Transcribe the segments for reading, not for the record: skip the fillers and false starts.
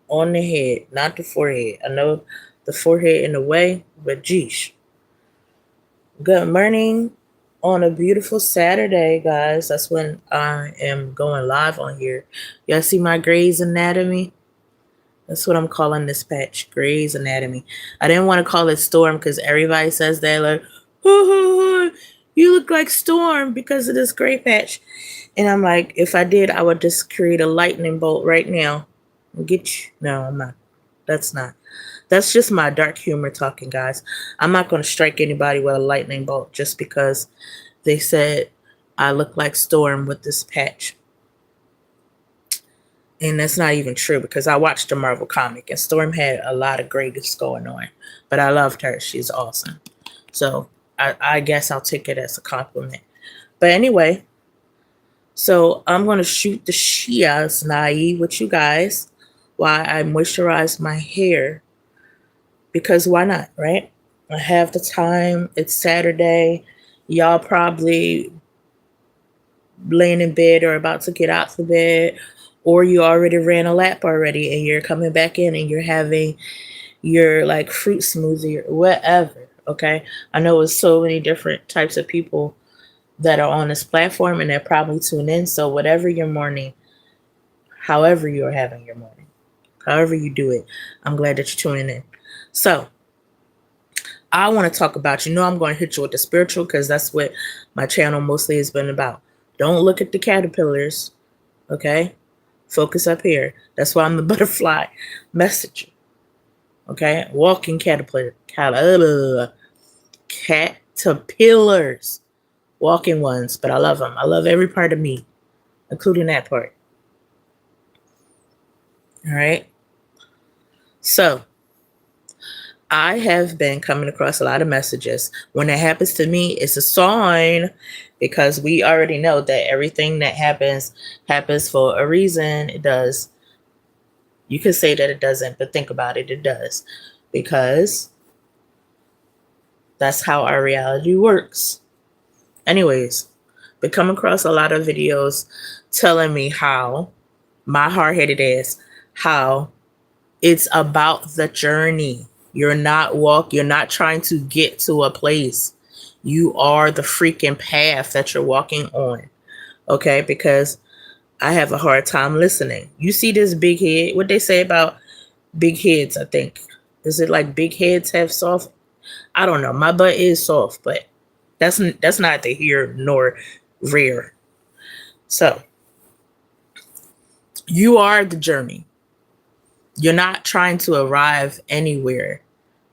on the head, not the forehead. I know the forehead in the way, but geesh. Good morning on a beautiful Saturday, guys. That's when I am going live on here. Y'all see my Grey's Anatomy? That's what I'm calling this patch, Grey's Anatomy. I didn't want to call it Storm because everybody says that, like, oh, you look like Storm because of this gray patch. And I'm like, if I did, I would just create a lightning bolt right now and get you. No, I'm not. That's not. That's just my dark humor talking, guys. I'm not going to strike anybody with a lightning bolt just because they said I look like Storm with this patch. And that's not even true because I watched the Marvel comic and Storm had a lot of greatness going on. But I loved her. She's awesome. So I guess I'll take it as a compliment. But anyway, so I'm going to shoot the Shia's naive with you guys while I moisturize my hair. Because why not, right? I have the time. It's Saturday. Y'all probably laying in bed or about to get out the bed, or you already ran a lap already and you're coming back in and you're having your like fruit smoothie or whatever. Okay. I know it's so many different types of people that are on this platform and they're probably tuned in. So whatever your morning, however you're having your morning, however you do it, I'm glad that you're tuning in. So I want to talk about, I'm going to hit you with the spiritual because that's what my channel mostly has been about. Don't look at the caterpillars, okay? Focus up here. That's why I'm the butterfly messenger, okay? Walking caterpillars, walking ones, but I love them. I love every part of me, including that part. All right? So, I have been coming across a lot of messages. When that happens to me, it's a sign because we already know that everything that happens for a reason. It does. You could say that it doesn't, but think about it. It does. Because that's how our reality works. Anyways, been coming across a lot of videos telling me how my hard-headed ass, how it's about the journey. You're not trying to get to a place. You are the freaking path that you're walking on. Okay? Because I have a hard time listening. You see this big head, what they say about big heads, I think. Is it like big heads have soft? I don't know. My butt is soft, but that's neither here nor rare. So, you are the journey. You're not trying to arrive anywhere.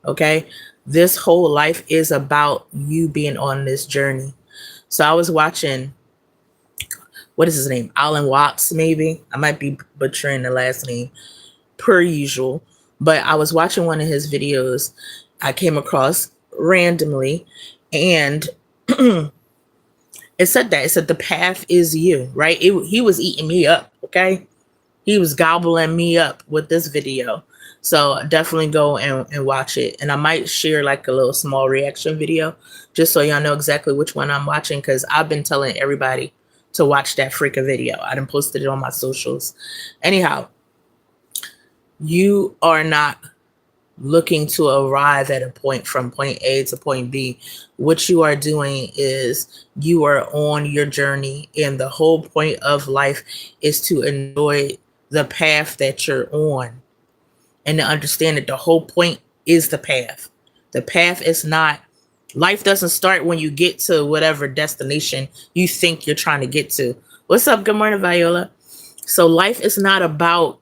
Okay? This whole life is about you being on this journey. So I was watching, what is his name? Alan Watts, maybe. I might be butchering the last name per usual. But I was watching one of his videos I came across randomly, and it said the path is you, right? He was eating me up, okay? He was gobbling me up with this video. So definitely go and watch it. And I might share like a little small reaction video just so y'all know exactly which one I'm watching, because I've been telling everybody to watch that freaking video. I done posted it on my socials. Anyhow, you are not looking to arrive at a point from point A to point B. What you are doing is you are on your journey, and the whole point of life is to enjoy the path that you're on and to understand that the whole point is the path. The path is not, life doesn't start when you get to whatever destination you think you're trying to get to. What's up? Good morning, Viola. So life is not about,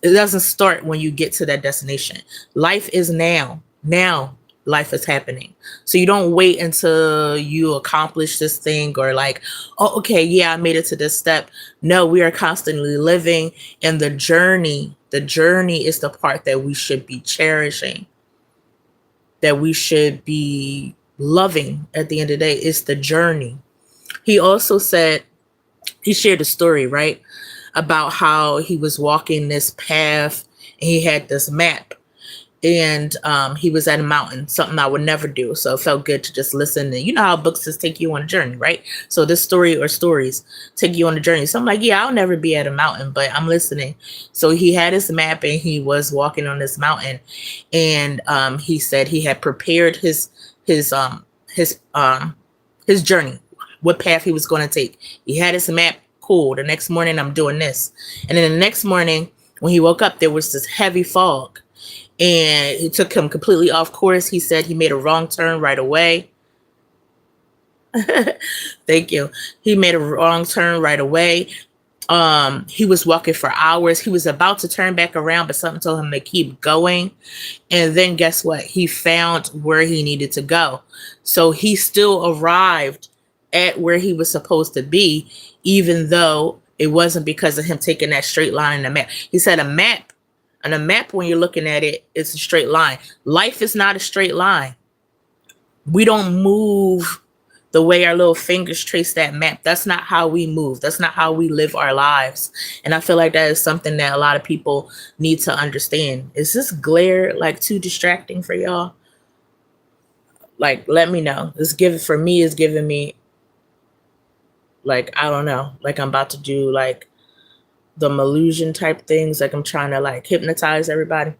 it doesn't start when you get to that destination. Life is now. Now life is happening. So you don't wait until you accomplish this thing or like, oh, okay, yeah, I made it to this step. No, we are constantly living, and the journey is the part that we should be cherishing, that we should be loving at the end of the day. It's the journey. He also said, he shared a story, right? About how he was walking this path and he had this map. and he was at a mountain, something I would never do. So it felt good to just listen. And you know how books just take you on a journey, right? So this story or stories take you on a journey. So I'm like, yeah, I'll never be at a mountain, but I'm listening. So he had his map and he was walking on this mountain, and he said he had prepared his his journey, what path he was going to take. He had his map. Cool. The next morning I'm doing this, and then the next morning when he woke up, there was this heavy fog and it took him completely off course. He said he made a wrong turn right away. Thank you. He made a wrong turn right away. He was walking for hours. He was about to turn back around, but something told him to keep going. And then guess what? He found where he needed to go. So he still arrived at where he was supposed to be, even though it wasn't because of him taking that straight line in the map. He said a map, and a map, when you're looking at it, it's a straight line. Life is not a straight line. We don't move the way our little fingers trace that map. That's not how we move. That's not how we live our lives. And I feel like that is something that a lot of people need to understand. Is this glare like too distracting for y'all? Like, let me know. It's giving me like, I don't know, like I'm about to do like the illusion type things, like I'm trying to like hypnotize everybody.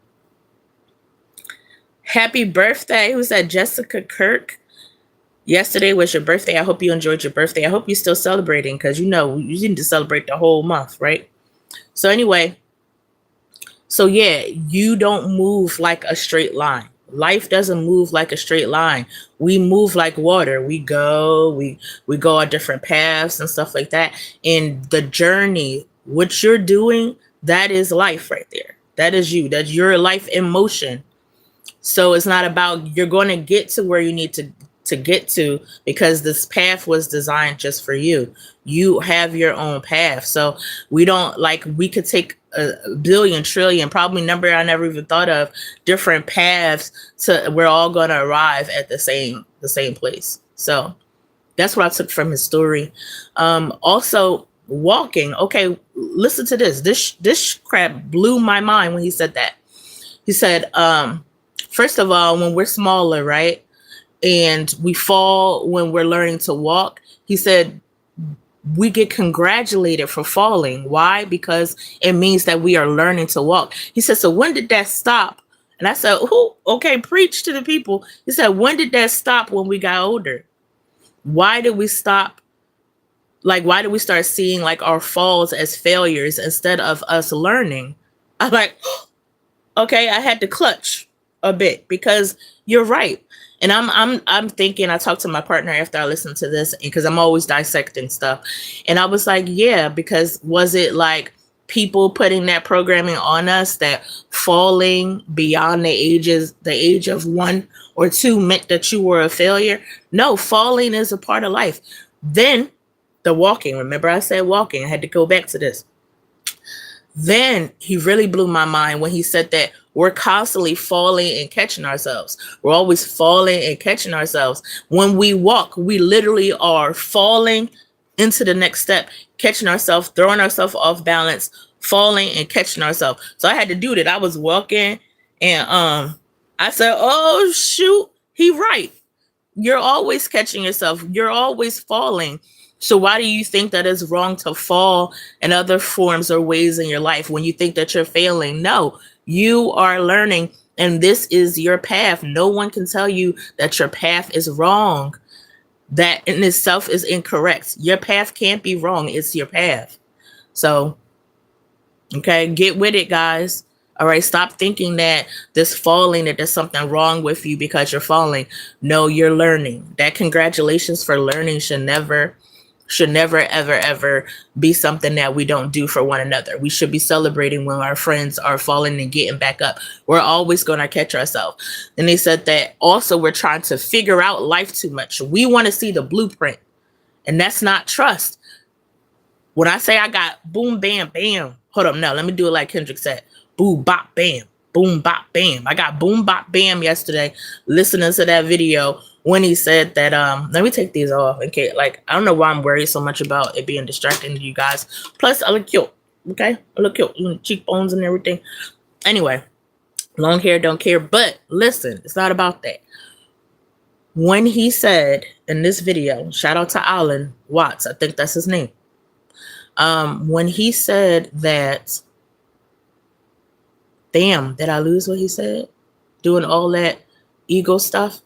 Happy birthday. Who's that? Jessica Kirk. Yesterday was your birthday. I hope you enjoyed your birthday. I hope you're still celebrating, because you know you need to celebrate the whole month, right? So anyway, so yeah, you don't move like a straight line. Life doesn't move like a straight line. We move like water. We go on different paths and stuff like that. And the journey, what you're doing, that is life right there. That is you. That's your life in motion. So it's not about you're going to get to where you need to get to, because this path was designed just for you. You have your own path. So we don't, like, we could take a billion, trillion, probably number I never even thought of, different paths to, we're all going to arrive at the same place. So that's what I took from his story. Also walking. Okay, listen to this. This crap blew my mind when he said that. He said, first of all, when we're smaller, right, and we fall when we're learning to walk, he said we get congratulated for falling. Why? Because it means that we are learning to walk. He said, so when did that stop? And I said, who? Okay, preach to the people. He said, when did that stop? When we got older. Why did we stop? Like, why did we start seeing like our falls as failures instead of us learning? I'm like, okay, I had to clutch a bit, because you're right. And I'm thinking, I talked to my partner after I listened to this, because I'm always dissecting stuff. And I was like, yeah, because was it like people putting that programming on us that falling beyond the age of 1 or 2 meant that you were a failure? No, falling is a part of life. Then the walking, remember I said walking, I had to go back to this. Then he really blew my mind when he said that we're constantly falling and catching ourselves. We're always falling and catching ourselves. When we walk, we literally are falling into the next step, catching ourselves, throwing ourselves off balance, falling and catching ourselves. So I had to do that. I was walking and I said, oh shoot, he right. You're always catching yourself. You're always falling. So why do you think that it's wrong to fall in other forms or ways in your life when you think that you're failing? No, you are learning, and this is your path. No one can tell you that your path is wrong. That in itself is incorrect. Your path can't be wrong. It's your path. So, okay, get with it, guys. All right, stop thinking that this falling, that there's something wrong with you because you're falling. No, you're learning. That congratulations for learning should never, ever, ever be something that we don't do for one another. We should be celebrating when our friends are falling and getting back up. We're always going to catch ourselves. And they said that also we're trying to figure out life too much. We want to see the blueprint, and that's not trust. When I say I got boom, bam, bam, hold up. No, let me do it like Kendrick said. Boom, bop, bam, boom, bop, bam. I got boom, bop, bam yesterday listening to that video when he said that, let me take these off. Okay, like, I don't know why I'm worried so much about it being distracting to you guys. Plus, I look cute, okay? I look cute, cheekbones and everything. Anyway, Long hair, don't care. But listen, it's not about that. When he said in this video, shout out to Alan Watts, I think that's his name. When he said that, damn, did I lose what he said? Doing all that ego stuff.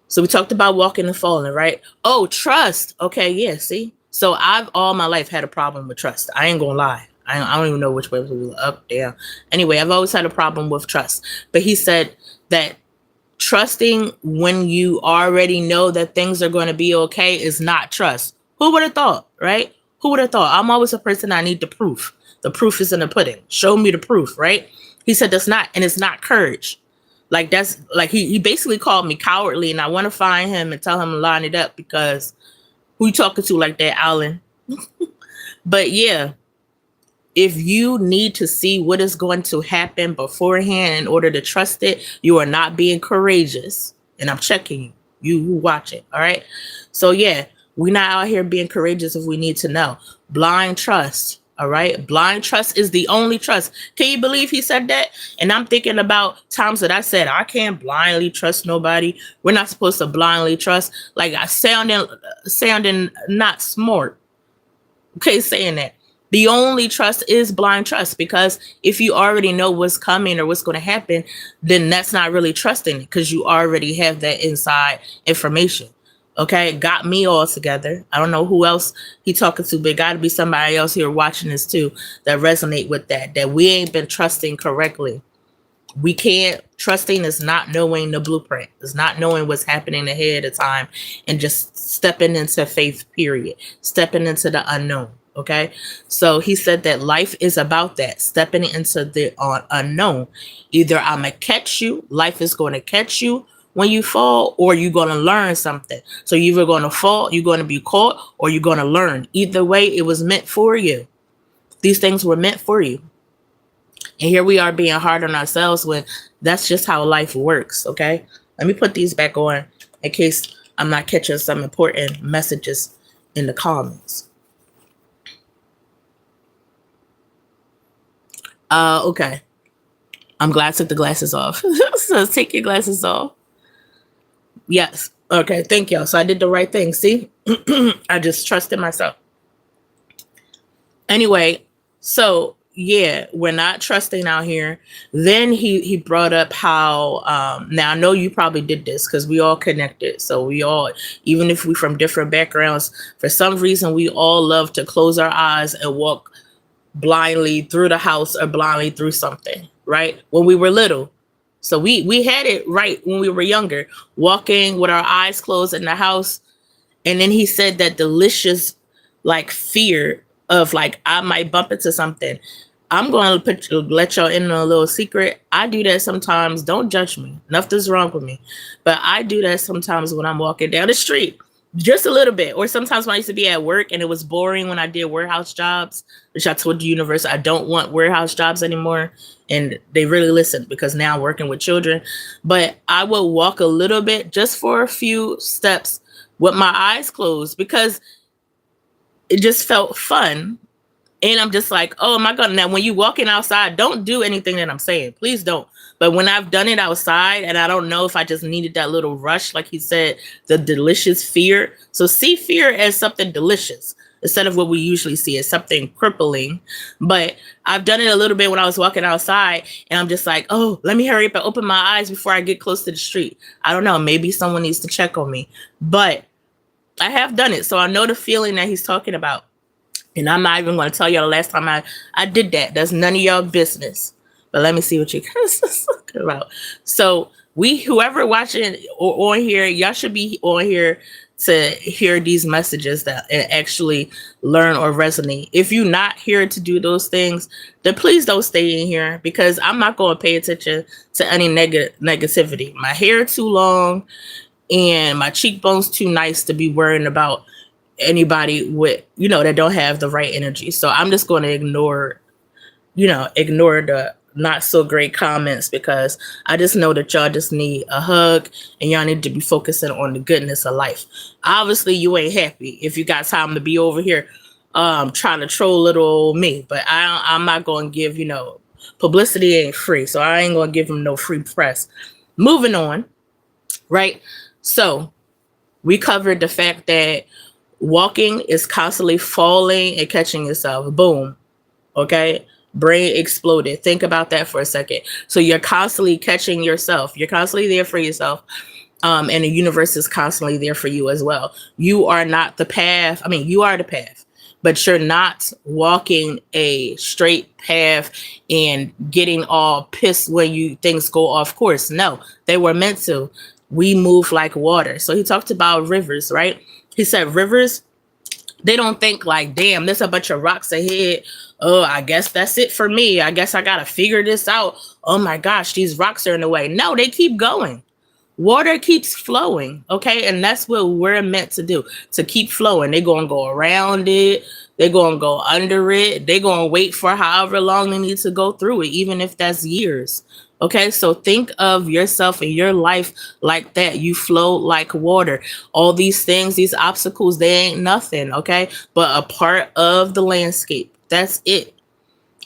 So we talked about walking and falling, right? Oh, trust. Okay, yeah, see? So I've all my life had a problem with trust. I ain't gonna lie. I don't even know which way we were, up, down. Anyway, I've always had a problem with trust. But he said that trusting when you already know that things are going to be okay is not trust. Who would have thought, right? Who would have thought? I'm always a person, I need the proof. The proof is in the pudding. Show me the proof, right? He said that's not, and it's not courage. Like that's like he basically called me cowardly, and I want to find him and tell him to line it up, because who you talking to like that, Alan? But yeah, if you need to see what is going to happen beforehand in order to trust it, you are not being courageous. And I'm checking you. You watch it. All right. So yeah, we're not out here being courageous if we need to know. Blind trust. All right. Blind trust is the only trust. Can you believe he said that? And I'm thinking about times that I said, I can't blindly trust nobody. We're not supposed to blindly trust. Like I sounding not smart. Okay, saying that. The only trust is blind trust, because if you already know what's coming or what's going to happen, then that's not really trusting it, because you already have that inside information. Okay, got me all together. I don't know who else he talking to, but got to be somebody else here watching this too that resonate with that we ain't been trusting correctly. We can't. Trusting is not knowing the blueprint. It's not knowing what's happening ahead of time and just stepping into faith, period. Stepping into the unknown. Okay. So he said that life is about that, stepping into the unknown. Either I'm going to catch you, life is going to catch you when you fall, or you're going to learn something. So you're either going to fall, you're going to be caught, or you're going to learn. Either way, it was meant for you. These things were meant for you. And here we are being hard on ourselves when that's just how life works. Okay. Let me put these back on in case I'm not catching some important messages in the comments. Okay. I'm glad I took the glasses off. So take your glasses off. Yes. Okay. Thank y'all. So I did the right thing. See, I just trusted myself. Anyway, so yeah, we're not trusting out here. Then he brought up how, now I know you probably did this because we all connected. So we all, even if we from different backgrounds, for some reason, we all love to close our eyes and walk blindly through the house or blindly through something, right? When we were little. So we had it right when we were younger, walking with our eyes closed in the house. And then he said that delicious like fear of like, I might bump into something. I'm going to let y'all in on a little secret. I do that sometimes. Don't judge me. Nothing's wrong with me. But I do that sometimes when I'm walking down the street. Just a little bit. Or sometimes when I used to be at work and it was boring when I did warehouse jobs, which I told the universe I don't want warehouse jobs anymore. And they really listened because now I'm working with children. But I would walk a little bit just for a few steps with my eyes closed because it just felt fun. And I'm just like, oh, am I going to? Now, when you walking outside, don't do anything that I'm saying. Please don't. But when I've done it outside, and I don't know if I just needed that little rush, like he said, the delicious fear. So see fear as something delicious instead of what we usually see as something crippling. But I've done it a little bit when I was walking outside, and I'm just like, oh, let me hurry up and open my eyes before I get close to the street. I don't know. Maybe someone needs to check on me. But I have done it. So I know the feeling that he's talking about. And I'm not even going to tell y'all the last time I did that. That's none of y'all business. But let me see what you guys are talking about. So whoever watching or on here, y'all should be on here to hear these messages that actually learn or resonate. If you're not here to do those things, then please don't stay in here because I'm not going to pay attention to any negativity. My hair too long and my cheekbones too nice to be worrying about anybody with, that don't have the right energy. So I'm just going to ignore the not so great comments because I just know that y'all just need a hug and y'all need to be focusing on the goodness of life. Obviously you ain't happy if you got time to be over here trying to troll little me, but I'm not going to give, publicity ain't free, so I ain't gonna give him no free press. Moving on, right? So we covered the fact that walking is constantly falling and catching yourself. Boom. Okay. Brain exploded. Think about that for a second. So you're constantly catching yourself. You're constantly there for yourself. And the universe is constantly there for you as well. You are not the path. I mean, you are the path, but you're not walking a straight path and getting all pissed when things go off course. No, they were meant to. We move like water. So he talked about rivers, right? He said rivers, they don't think like, damn, there's a bunch of rocks ahead. Oh, I guess that's it for me. I guess I got to figure this out. Oh my gosh, these rocks are in the way. No, they keep going. Water keeps flowing, okay? And that's what we're meant to do, to keep flowing. They're going to go around it. They're going to go under it. They're going to wait for however long they need to go through it, even if that's years. Okay, so think of yourself and your life like that. You flow like water. All these things, these obstacles, they ain't nothing, okay? But a part of the landscape. That's it.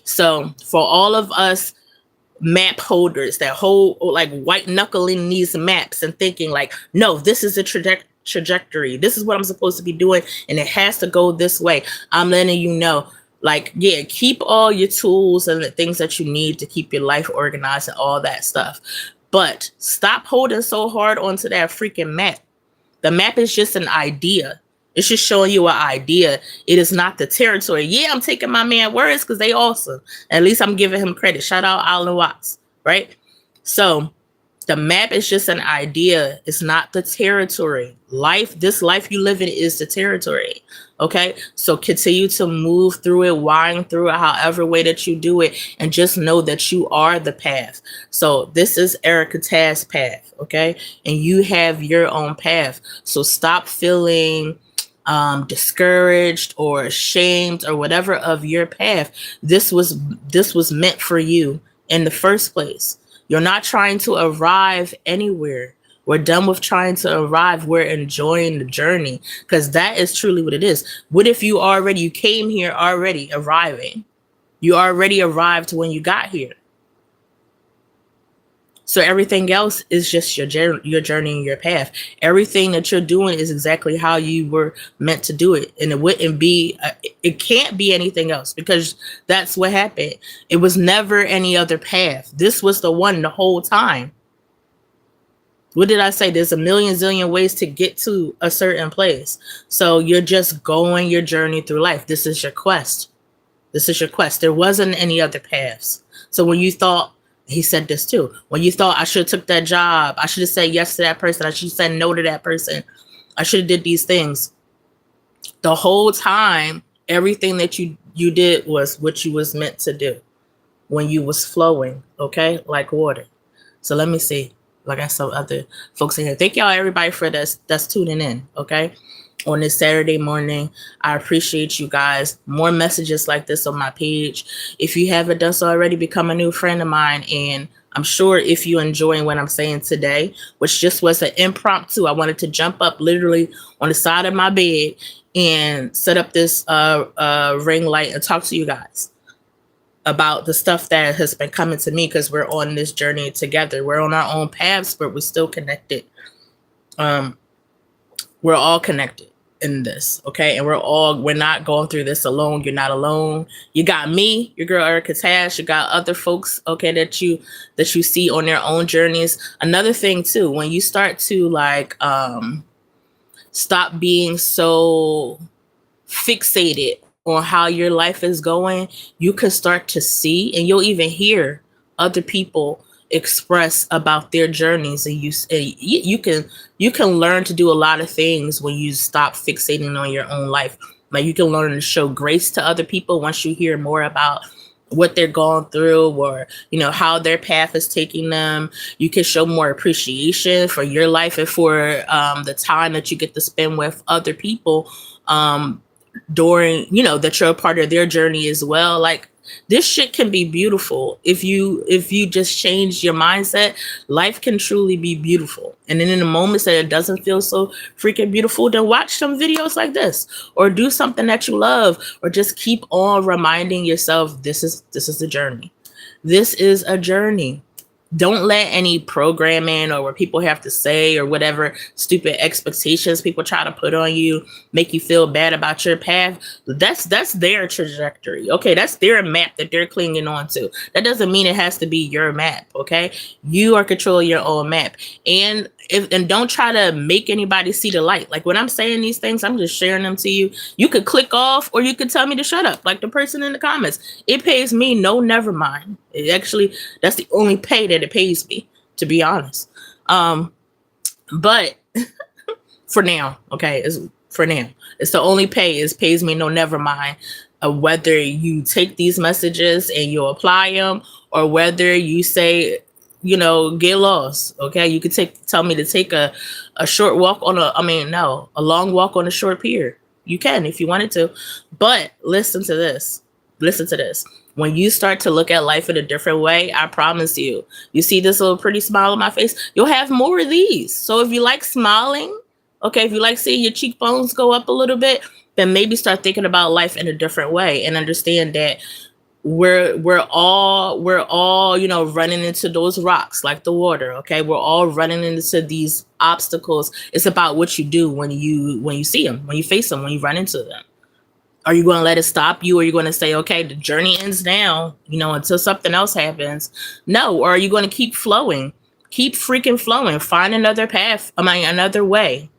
So for all of us map holders that hold like white knuckling these maps and thinking like, no, this is a trajectory. This is what I'm supposed to be doing, and it has to go this way. I'm letting you know, like, yeah, keep all your tools and the things that you need to keep your life organized and all that stuff. But stop holding so hard onto that freaking map. The map is just an idea. It's just showing you an idea. It is not the territory. Yeah, I'm taking my man words because they awesome. At least I'm giving him credit. Shout out Alan Watts, right? So the map is just an idea. It's not the territory. This life you live in is the territory. Okay, so continue to move through it, wind through it, however way that you do it, and just know that you are the path. So this is Erica Taz's path, okay? And you have your own path. So stop feeling discouraged or ashamed or whatever of your path. This was meant for you in the first place. You're not trying to arrive anywhere. We're done with trying to arrive. We're enjoying the journey, because that is truly what it is. What if you came here already arriving? You already arrived when you got here. So everything else is just your journey and your path. Everything that you're doing is exactly how you were meant to do it. And it can't be anything else, because that's what happened. It was never any other path. This was the one the whole time. What did I say? There's a million zillion ways to get to a certain place. So you're just going your journey through life. This is your quest. This is your quest. There wasn't any other paths. So when you thought, he said this too, when you thought I should have took that job, I should have said yes to that person, I should have said no to that person, I should have did these things. The whole time, everything that you did was what you was meant to do when you was flowing, okay, like water. So let me see. Like I got some other folks in here. Thank y'all, everybody, for that's tuning in, okay, on this Saturday morning. I appreciate you guys. More messages like this on my page. If you haven't done so already, become a new friend of mine. And I'm sure if you're enjoying what I'm saying today, which just was an impromptu, I wanted to jump up literally on the side of my bed and set up this ring light and talk to you guys about the stuff that has been coming to me, because we're on this journey together. We're on our own paths, but we're still connected. We're all connected in this, okay? And we're not going through this alone. You're not alone. You got me, your girl Erica Taz. You got other folks, okay, that you see on their own journeys. Another thing too, when you start to like stop being so fixated on how your life is going, you can start to see, and you'll even hear other people express about their journeys, and you can learn to do a lot of things when you stop fixating on your own life. Like you can learn to show grace to other people once you hear more about what they're going through, or how their path is taking them. You can show more appreciation for your life and for the time that you get to spend with other people during that you're a part of their journey as well. Like this shit can be beautiful if you just change your mindset. Life can truly be beautiful. And then in the moments that it doesn't feel so freaking beautiful, then watch some videos like this, or do something that you love, or just keep on reminding yourself this is the journey. This is a journey. Don't let any programming or what people have to say or whatever stupid expectations people try to put on you make you feel bad about your path. That's their trajectory. Okay, that's their map that they're clinging on to. That doesn't mean it has to be your map. Okay, you are controlling your own map. And don't try to make anybody see the light. Like when I'm saying these things, I'm just sharing them to you. You could click off or you could tell me to shut up, like the person in the comments. It pays me no, never mind. It actually, that's the only pay that it pays me, to be honest. But for now, okay, for now. It's the only pay. It pays me no, never mind. Whether you take these messages and you apply them, or whether you say, get lost. Okay, you could tell me to take a short walk on a long walk on a short pier. You can if you wanted to, but listen to this. When you start to look at life in a different way, I promise you see this little pretty smile on my face, you'll have more of these. So if you like smiling, okay, if you like seeing your cheekbones go up a little bit, then maybe start thinking about life in a different way and understand that we're all running into those rocks like the water. Okay, we're all running into these obstacles. It's about what you do when you see them, when you face them, when you run into them. Are you going to let it stop you? Or are you going to say, okay, the journey ends now, until something else happens? No. Or are you going to keep flowing? Keep freaking flowing. Find another path. Another way.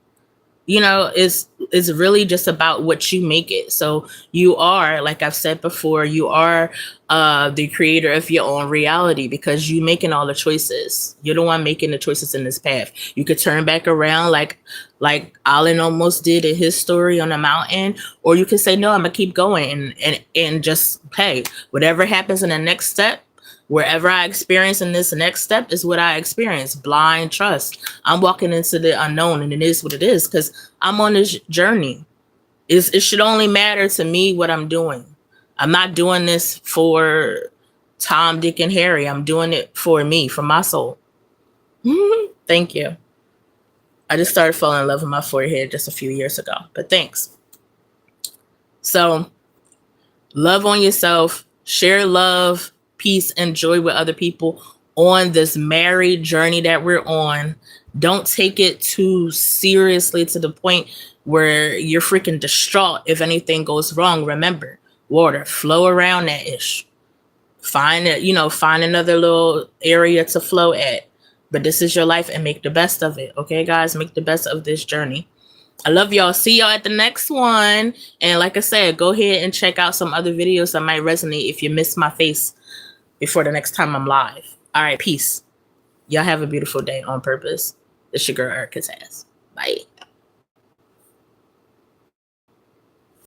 It's really just about what you make it. So you are, like I've said before, you are the creator of your own reality, because you making all the choices. You're the one making the choices in this path. You could turn back around like Alan almost did in his story on the mountain, or you could say, no, I'm gonna keep going and just, hey, whatever happens in the next step, wherever I experience in this next step is what I experience. Blind trust. I'm walking into the unknown, and it is what it is, because I'm on this journey. It should only matter to me what I'm doing. I'm not doing this for Tom, Dick, and Harry. I'm doing it for me, for my soul. Thank you. I just started falling in love with my forehead just a few years ago, but thanks. So love on yourself, share love, peace, and joy with other people on this married journey that we're on. Don't take it too seriously to the point where you're freaking distraught if anything goes wrong. Remember, water, flow around that ish. Find another little area to flow at. But this is your life, and make the best of it. Okay, guys, make the best of this journey. I love y'all. See y'all at the next one. And like I said, go ahead and check out some other videos that might resonate if you miss my face before the next time I'm live. All right, peace. Y'all have a beautiful day on purpose. It's your girl, Erica Taz. Bye.